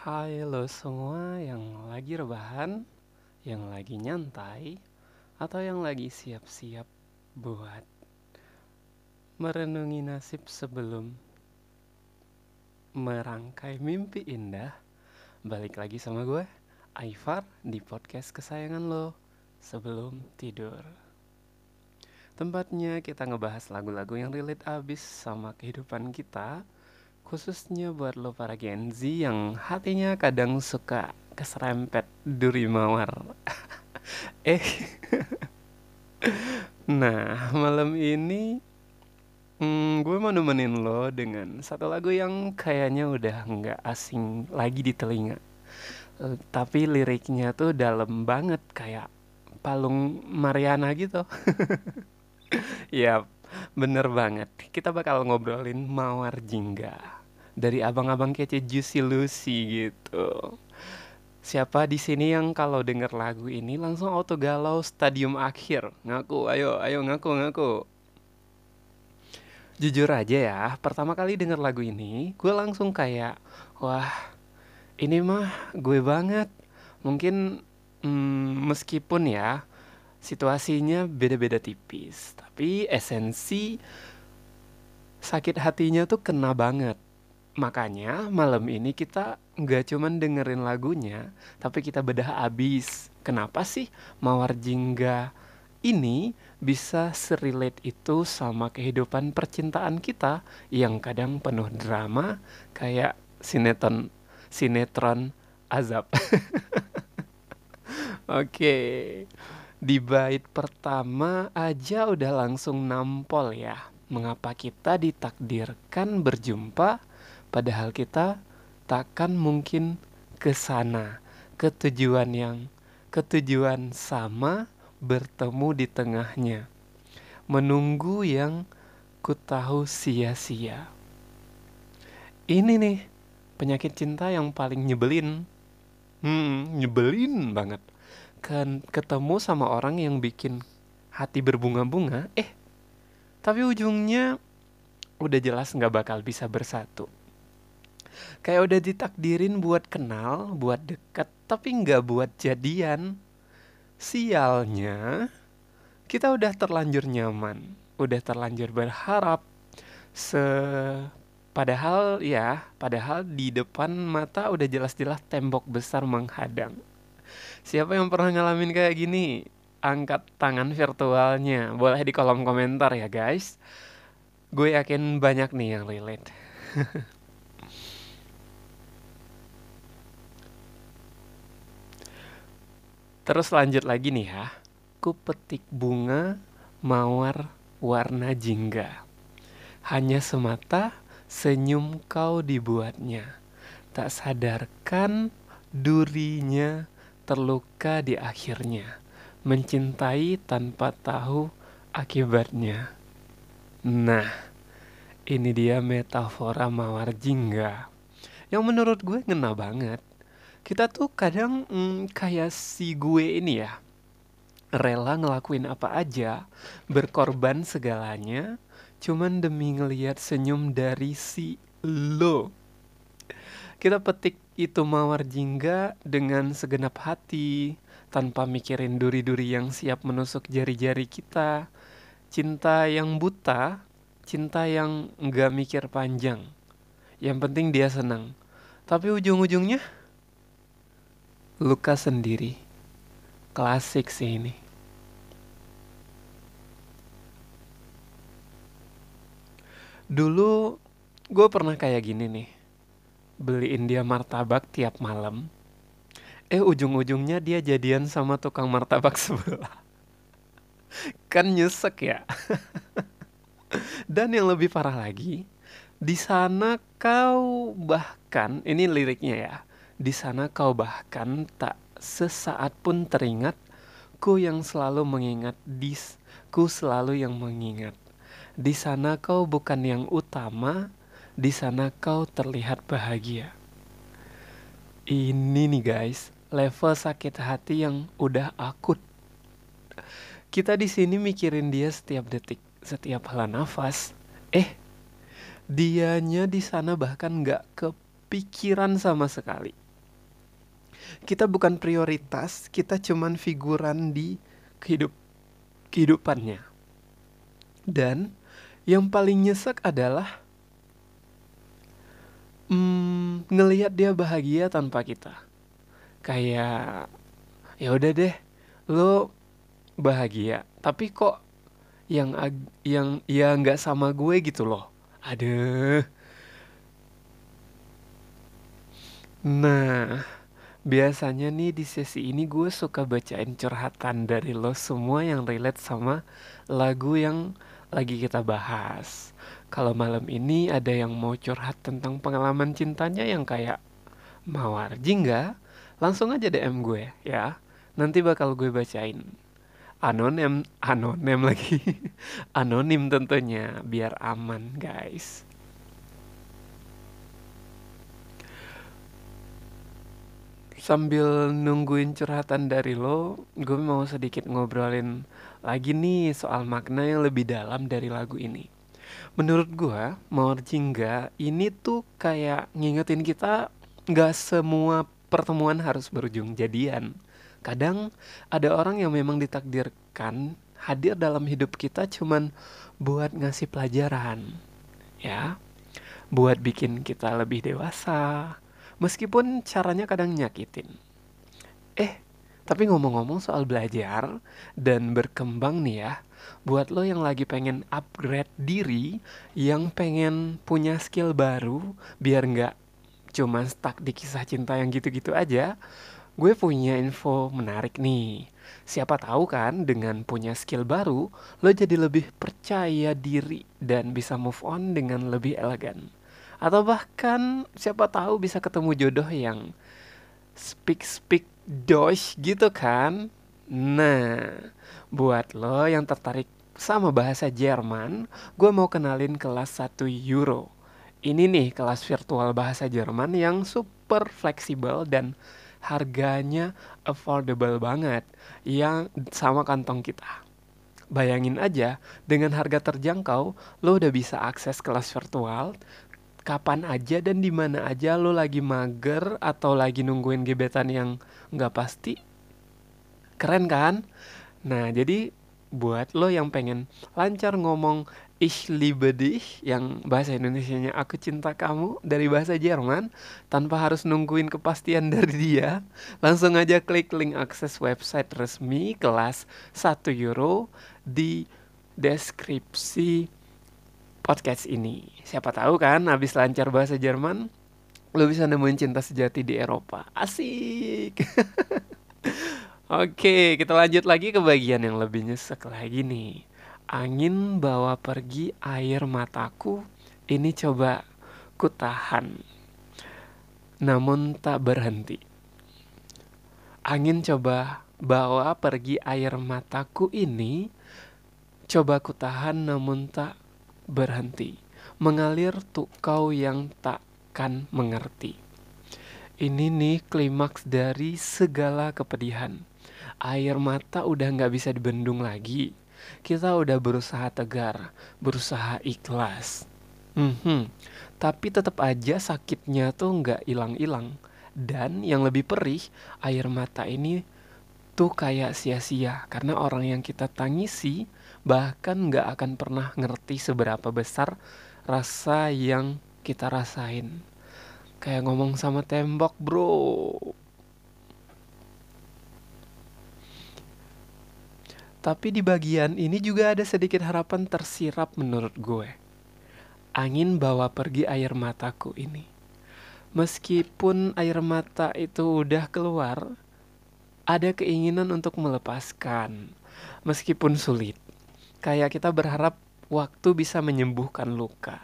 Hai lo semua yang lagi rebahan, yang lagi nyantai, atau yang lagi siap-siap buat merenungi nasib sebelum merangkai mimpi indah. Balik lagi sama gue, Aifar, di podcast kesayangan lo sebelum tidur. Tempatnya kita ngebahas lagu-lagu yang relate abis sama kehidupan kita, khususnya buat lo para Gen Z yang hatinya kadang suka keserempet duri mawar. Eh, nah malam ini gue mau nemenin lo dengan satu lagu yang kayaknya udah nggak asing lagi di telinga. Tapi liriknya tuh dalam banget kayak Palung Mariana gitu. Ya, bener banget. Kita bakal ngobrolin Mawar Jingga dari abang-abang kece Juicy Lucy gitu. Siapa di sini yang kalau denger lagu ini langsung auto galau stadium akhir? Ngaku, ayo, ayo ngaku, ngaku. Jujur aja ya, pertama kali denger lagu ini, gue langsung kayak, wah, ini mah gue banget. Mungkin meskipun ya situasinya beda-beda tipis, tapi esensi sakit hatinya tuh kena banget. Makanya malam ini kita nggak cuman dengerin lagunya, tapi kita bedah abis. Kenapa sih Mawar Jingga ini bisa serelate itu sama kehidupan percintaan kita yang kadang penuh drama kayak sinetron sinetron azab. Oke, di bait pertama aja udah langsung nampol ya. Mengapa kita ditakdirkan berjumpa padahal kita takkan mungkin ke sana, ke tujuan yang ketujuan sama bertemu di tengahnya. Menunggu yang ku tahu sia-sia. Ini nih penyakit cinta yang paling nyebelin. Nyebelin banget. Kan ketemu sama orang yang bikin hati berbunga-bunga, tapi ujungnya udah jelas nggak bakal bisa bersatu. Kayak udah ditakdirin buat kenal, buat deket, tapi nggak buat jadian. Sialnya, kita udah terlanjur nyaman, udah terlanjur berharap. Se padahal di depan mata udah jelas-jelas tembok besar menghadang. Siapa yang pernah ngalamin kayak gini? Angkat tangan virtualnya. Boleh di kolom komentar ya guys. Gue yakin banyak nih yang relate. Terus lanjut lagi nih ya. Ku petik bunga mawar warna jingga. Hanya semata senyum kau dibuatnya. Tak sadarkan durinya terluka di akhirnya. Mencintai tanpa tahu akibatnya. Nah, ini dia metafora mawar jingga. Yang menurut gue ngena banget. Kita tuh kadang kayak si gue ini ya, rela ngelakuin apa aja, berkorban segalanya, cuman demi ngelihat senyum dari si lo. Kita petik itu mawar jingga dengan segenap hati, tanpa mikirin duri-duri yang siap menusuk jari-jari kita. Cinta yang buta, cinta yang nggak mikir panjang. Yang penting dia senang. Tapi ujung-ujungnya luka sendiri. Klasik sih ini. Dulu gue pernah kayak gini nih. Beliin dia martabak tiap malam. Ujung-ujungnya dia jadian sama tukang martabak sebelah. Kan nyesek ya. Dan yang lebih parah lagi, di sana kau bahkan, ini liriknya ya. Di sana kau bahkan tak sesaat pun teringat, ku yang selalu mengingat, ku selalu yang mengingat. Di sana kau bukan yang utama, di sana kau terlihat bahagia. Ini nih guys, level sakit hati yang udah akut. Kita di sini mikirin dia setiap detik, setiap hela nafas. Dianya di sana bahkan nggak kepikiran sama sekali. Kita bukan prioritas, kita cuman figuran di kehidupannya. Dan yang paling nyesek adalah ngelihat dia bahagia tanpa kita. Kayak ya udah deh, lo bahagia, tapi kok yang ya nggak sama gue gitu loh. Aduh. Nah, biasanya nih di sesi ini gue suka bacain curhatan dari lo semua yang relate sama lagu yang lagi kita bahas. Kalau malam ini ada yang mau curhat tentang pengalaman cintanya yang kayak mawar jingga, langsung aja DM gue ya. Nanti bakal gue bacain. Anonim lagi. Anonim tentunya biar aman, guys. Sambil nungguin curhatan dari lo, gue mau sedikit ngobrolin lagi nih soal makna yang lebih dalam dari lagu ini. Menurut gue, Mawar Jingga ini tuh kayak ngingetin kita gak semua pertemuan harus berujung jadian. Kadang ada orang yang memang ditakdirkan hadir dalam hidup kita cuman buat ngasih pelajaran, ya, buat bikin kita lebih dewasa, meskipun caranya kadang nyakitin. Eh, tapi ngomong-ngomong soal belajar dan berkembang nih ya, buat lo yang lagi pengen upgrade diri, yang pengen punya skill baru, biar nggak cuma stuck di kisah cinta yang gitu-gitu aja, gue punya info menarik nih. Siapa tahu kan dengan punya skill baru, lo jadi lebih percaya diri dan bisa move on dengan lebih elegan. Atau bahkan siapa tahu bisa ketemu jodoh yang speak Deutsch gitu kan. Nah, buat lo yang tertarik sama bahasa Jerman, gue mau kenalin kelas 1 euro. Ini nih kelas virtual bahasa Jerman yang super fleksibel dan harganya affordable banget, yang sama kantong kita. Bayangin aja, dengan harga terjangkau, lo udah bisa akses kelas virtual kapan aja dan di mana aja, lo lagi mager atau lagi nungguin gebetan yang nggak pasti. Keren kan? Nah, jadi buat lo yang pengen lancar ngomong Ich liebe dich, yang bahasa Indonesianya aku cinta kamu dari bahasa Jerman, tanpa harus nungguin kepastian dari dia, langsung aja klik link akses website resmi kelas 1 euro di deskripsi podcast ini. Siapa tahu kan abis lancar bahasa Jerman, lo bisa nemuin cinta sejati di Eropa. Asik. Oke, kita lanjut lagi ke bagian yang lebih nyesek lagi nih. Angin bawa pergi air mataku, ini coba ku tahan, namun tak berhenti. Angin coba bawa pergi air mataku ini, coba ku tahan namun tak berhenti. Mengalir tuh kau yang takkan mengerti. Ini nih klimaks dari segala kepedihan. Air mata udah gak bisa dibendung lagi. Kita udah berusaha tegar, berusaha ikhlas. Tapi tetap aja sakitnya tuh gak hilang-hilang. Dan yang lebih perih, air mata ini tuh kayak sia-sia. Karena orang yang kita tangisi bahkan gak akan pernah ngerti seberapa besar rasa yang kita rasain. Kayak ngomong sama tembok, bro. Tapi di bagian ini juga ada sedikit harapan tersirap menurut gue. Angin bawa pergi air mataku ini. Meskipun air mata itu udah keluar, ada keinginan untuk melepaskan. Meskipun sulit. Kayak kita berharap waktu bisa menyembuhkan luka.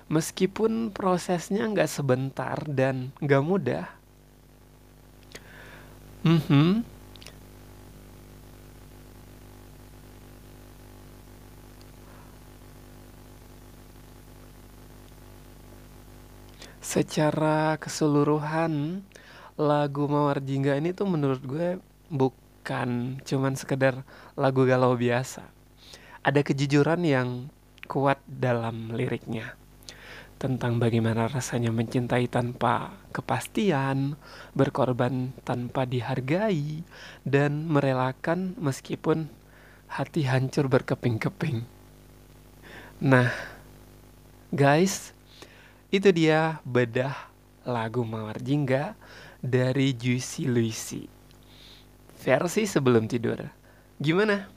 Meskipun prosesnya nggak sebentar dan nggak mudah. Secara keseluruhan, lagu Mawar Jingga ini tuh menurut gue bukan cuman sekedar lagu galau biasa. Ada kejujuran yang kuat dalam liriknya. tentang bagaimana rasanya mencintai tanpa kepastian, berkorban tanpa dihargai, dan merelakan meskipun hati hancur berkeping-keping. Nah, guys, itu dia bedah lagu Mawar Jingga dari Juicy Luicy, versi sebelum tidur. Gimana?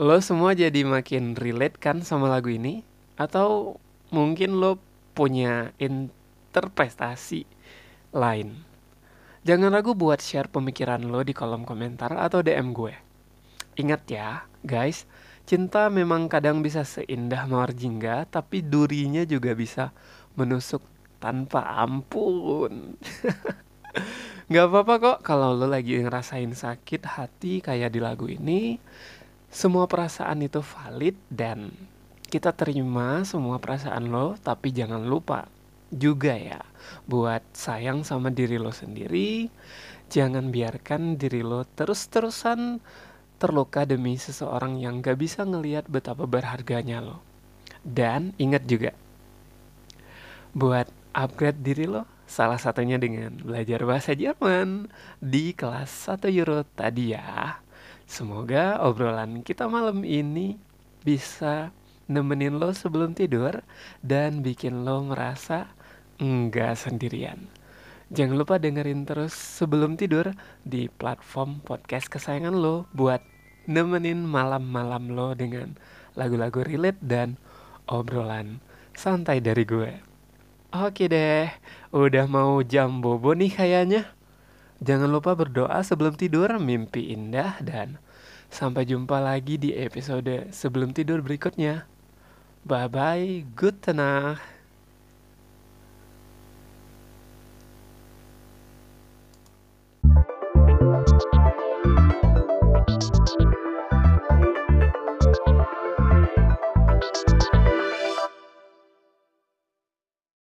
Lo semua jadi makin relate kan sama lagu ini? Atau mungkin lo punya interpretasi lain? Jangan ragu buat share pemikiran lo di kolom komentar atau DM gue. Ingat ya, guys, cinta memang kadang bisa seindah Mawar Jingga, tapi durinya juga bisa menusuk tanpa ampun. Gak apa-apa kok kalau lo lagi ngerasain sakit hati kayak di lagu ini. Semua perasaan itu valid dan kita terima semua perasaan lo, tapi jangan lupa juga ya buat sayang sama diri lo sendiri. Jangan biarkan diri lo terus-terusan terluka demi seseorang yang gak bisa ngelihat betapa berharganya lo. Dan ingat juga, buat upgrade diri lo, salah satunya dengan belajar bahasa Jerman di kelas 1 Euro tadi ya. Semoga obrolan kita malam ini bisa nemenin lo sebelum tidur dan bikin lo merasa enggak sendirian. Jangan lupa dengerin terus sebelum tidur di platform podcast kesayangan lo buat nemenin malam-malam lo dengan lagu-lagu relate dan obrolan santai dari gue. Oke deh, udah mau jam bobo nih kayaknya. Jangan lupa berdoa sebelum tidur, mimpi indah, dan sampai jumpa lagi di episode sebelum tidur berikutnya. Bye-bye, good night.